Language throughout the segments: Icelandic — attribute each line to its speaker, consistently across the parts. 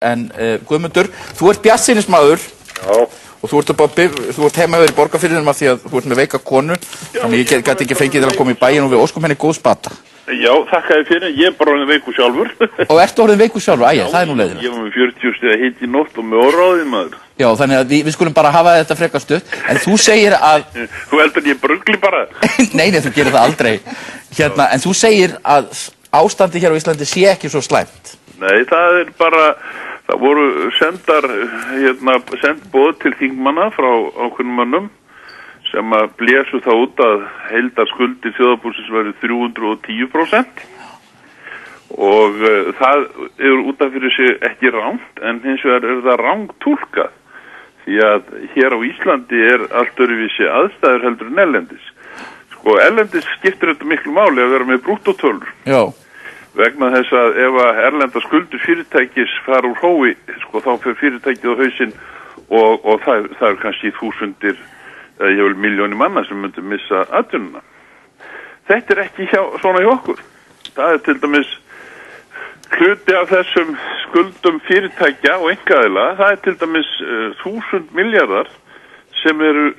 Speaker 1: En Guðmundur, þú ert bjartsýnismaður.
Speaker 2: Já.
Speaker 1: Og þú ert heima yfir í Borgarfirðinum af því að þú ert með veika konu. Já, þannig ég gæti ekki fengið þér að koma í bæinn og við óskum henni góðs bata.
Speaker 2: Já, þakka þér fyrir. Ég er bara orðin veikur sjálfur.
Speaker 1: Og ertu orðin veikur sjálfur? Æja, það er nú leiðilegt.
Speaker 2: Ég var með 40 stiga hiti í nótt og með óráði, maður.
Speaker 1: Já, þannig að við skulum bara hafa þetta frekar stutt. En þú segir að...
Speaker 2: Þú heldur ég brugli bara?
Speaker 1: Nei, þú gerir það aldrei. En þú segir að ástandi hér á Íslandi sé ekki svo slæmt.
Speaker 2: Nei, það er bara... Það voru send boð til þingmanna frá ákveðnum mönnum sem að blésu það út að heildarskuldir þjóðarbúsins verið 310% og það er út af fyrir sig ekki rangt, en hins vegar er það rangt túlkað því að hér á Íslandi er allt öðruvísi aðstæður heldur en erlendis. Sko, erlendis skiptir þetta miklu máli að vera með brúttótölur. Já. Vegna þess að ef að erlenda skuldur fyrirtækis fara úr hói, sko, þá fyrir fyrirtækið á hausinn og það er kannski þúsundir eða ég vil milljónir manna sem myndir missa atvinnuna. Þetta er ekki svona hjá okkur. Það er til dæmis hluti af þessum skuldum fyrirtækja og einkaaðila, það er til dæmis 1000 milljarðar sem eru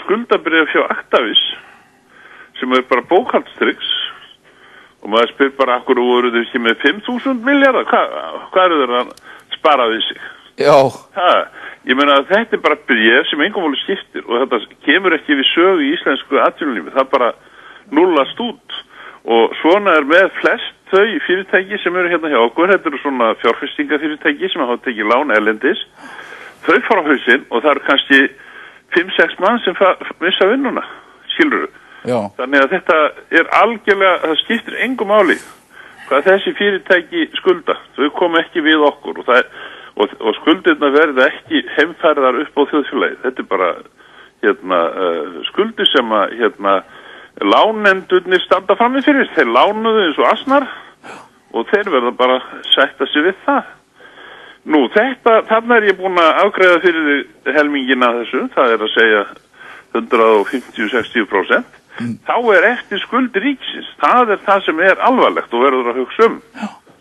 Speaker 2: skuldabréf hjá Actavis sem er bara bókhaldstryggs. Og maður spyr bara, akkur voru þau ekki með 5.000 milljarðar? Hvað eru þeir að spara við sig? Já. Ég meina að þetta er bara bréf sem engum voru skiptir og þetta kemur ekki við sögu í íslensku atvinnulífi. Það bara nullast út. Og svona er með flest þau fyrirtæki sem eru hérna hjá okkur. Þetta eru svona fjárfestingafyrirtæki sem hafa tekið lán erlendis. Þau fara á hausinn og það eru kannski 5-6 mann sem missa vinnuna. Skilurðu? Já. Þannig að þetta er algjörlega, það skiptir engu máli hvað þessi fyrirtæki skulda. Þau kom ekki við okkur og skuldirna verða ekki heimferðar upp á þjóðfélagið. Þetta er bara skuldir sem að lánendurnir standa frammi fyrir. Þeir lánuðu eins og asnar og þeir verða bara sætta sig við það. Nú, þarna er ég búin að afgreiða fyrir helmingina þessu, það er að segja 150-60%. Þá er eftir skuldir ríkisins. Það er það sem er alvarlegt og verður að hugsa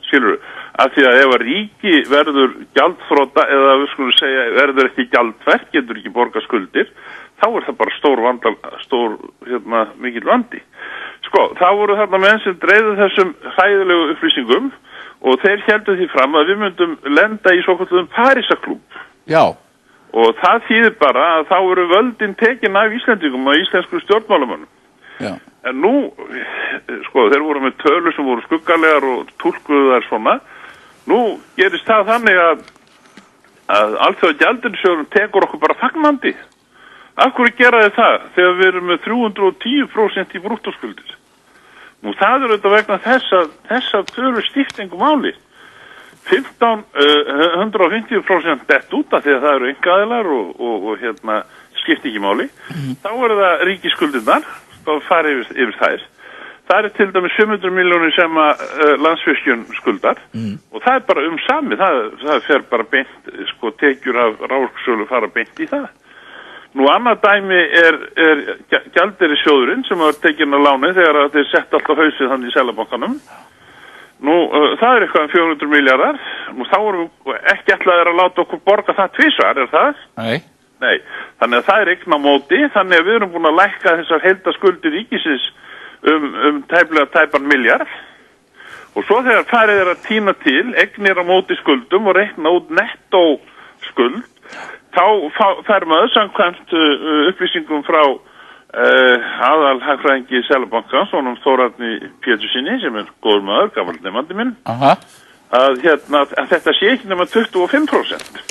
Speaker 2: skilurðu, af því að ef að ríki verður gjaldþrota eða við skulum segja verður ekki gjaldverk, getur ekki borga skuldir, þá er það bara mikill vandi. Sko, það voru þarna menn sem dreifðu þessum hræðilegu upplýsingum og þeir héldu því fram að við myndum lenda í svokallaðum Parísarklúbb. Já. Og það þýðir bara að þá eru völdin tekin af Íslendingum og íslensku stjórnmálamönnum. Já. En nú, sko, þeir voru með tölur sem voru skuggalegar og túlkuðu þær svona. Nú gerist það þannig að Alþjóðagjaldeyrissjóðurinn tekur okkur bara fagnandi. Af hverju gera þið það þegar við erum með 310% í brúttóskuldir? Nú það er auðvitað vegna þessa tölur skipta engu máli. 150% dett út af því að það eru einkaaðilar og skipta ekki máli. Þá eru það ríkisskuldirnar. Og fara yfir þær. Það er til dæmis 500 milljónir sem að Landsvirkjun skuldar og það er bara samið, það fer bara beint, sko, tekjur af raforkusölu fara beint í það. Nú annað dæmi er Gjaldeyrissjóðurinn sem var tekinn á láni þegar þeir sett allt á hausið þannig í Seðlabankanum. Nú það er eitthvað 400 milljarðar, nú þá erum við ekki ætlaðir að láta okkur borga það tvisvar, er það? Nei, þannig að það er eign á móti, þannig að við erum búin að lækka þessar heildaskuldir ríkisins tæpan miljard og svo þegar farið er að tína til eignir á móti skuldum og reikna út nettó skuld, þá fær maður samkvæmt upplýsingum frá aðalhagfræðingi Seðlabankans, honum Þórarni Péturssyni sem er góður maður, gamall nemandi minn, að þetta sé ekki nema 25%.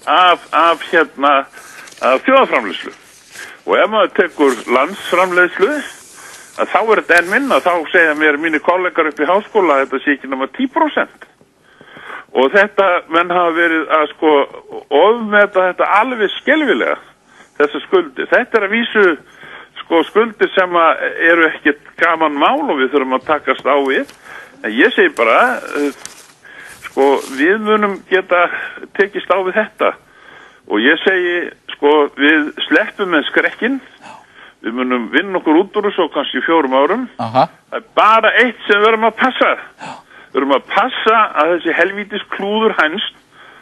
Speaker 2: Af þjóðarframleiðslu og ef maður tekur landsframleiðslu að þá er þetta enn minna, þá segja mér mínir kollegar upp í háskóla að þetta sé ekki nema 10% og þetta menn hafa verið að sko ofmeta þetta alveg skelfilega þessar skuldir. Þetta er að vísu sko skuldir sem eru ekkert gaman mál og við þurfum að takast á við, en ég segi bara sko, við munum geta tekist á við þetta og ég segi, sko, við sleppum með skrekkinn, við munum vinna okkur út úr þessu á kannski 4 árum. Það er bara eitt sem við verðum að passa. Við verðum að passa að þessi helvítis klúður hænst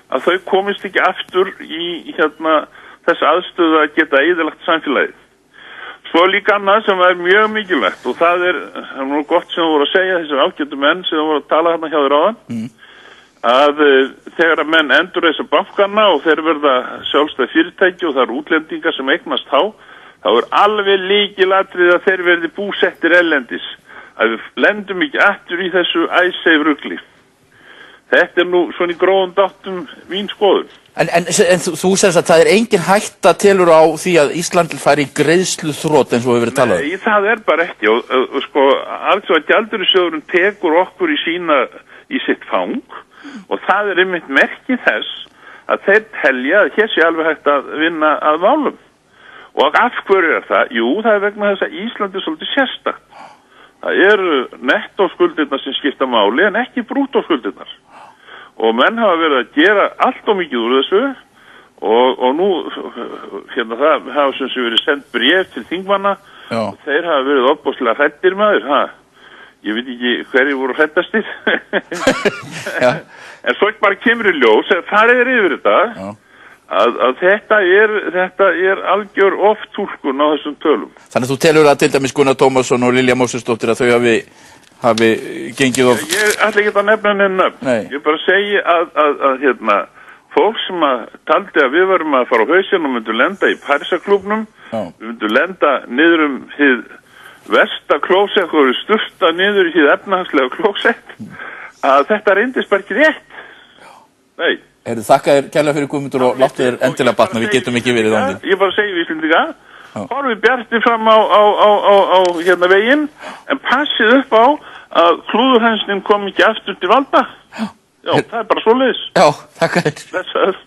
Speaker 2: að þau komist ekki aftur í þess aðstöðu að geta eyðilagt samfélagið. Svo líka annað sem er mjög mikilvægt og það er nú gott sem þú voru að segja, þessir ágætu menn sem þú voru að tala hérna hjá þér áðan, að þegar að menn endurreisa bankana og þeir verða sjálfstæð fyrirtæki og það eru útlendingar sem eignast þá er alveg lykilatriði að þeir verði búsettir erlendis, að við lendum ekki aftur í þessu Icesave-rugli. Þetta er nú svona í grófum dráttum mín skoðun.
Speaker 1: En þú segir að það er engin hætta telur á því að Ísland fari í greiðsluþrot eins og hefur verið talað?
Speaker 2: Nei, það er bara ekki og sko, Alþjóðagjaldeyrissjóðurinn tekur okkur í sitt fang og það er einmitt merki þess að þeir telja að hér sé alveg hægt að vinna að málum. Og af hverju er það? Jú, það er vegna þess að Ísland er svolítið sérstakt. Það eru nettóskuldirnar sem skipta máli en ekki brúttóskuldirnar. Og menn hafa verið að gera allt og mikið úr þessu og nú, það hafa sem sé verið sendt bréf til þingmanna og þeir hafa verið opbóðslega hræddir maður, ég veit ekki hverju voru hræddastir. En svo bara kemur í ljós, það er yfir þetta, að þetta er algjör oft-túlkun á þessum tölum.
Speaker 1: Þannig að þú telur að til dæmis Gunnar Tómasson og Lilja Mósesdóttir að þau hafi gengið of...
Speaker 2: Ég ætla ekki að nefna henni nöfn. Ég bara segi að fólk sem taldi að við varum að fara á hausinn og myndum lenda í Parísarklúbbnum, við myndum lenda niður hið versta klósett og sturta niður í hið efnahagslega klósett, að þetta reyndist bara ekki rétt. Nei.
Speaker 1: Þakka þér kærlega fyrir Guðmundur og láttu þér endilega batna, við getum ekki verið án þín.
Speaker 2: Ég bara segi við Íslendinga, horfið bjarti fram á veginn, en passið upp á að klúðurhænsnin kom ekki aftur til valda. Já, það er bara svoleiðis.
Speaker 1: Já, þakka þér.
Speaker 2: Blessaður.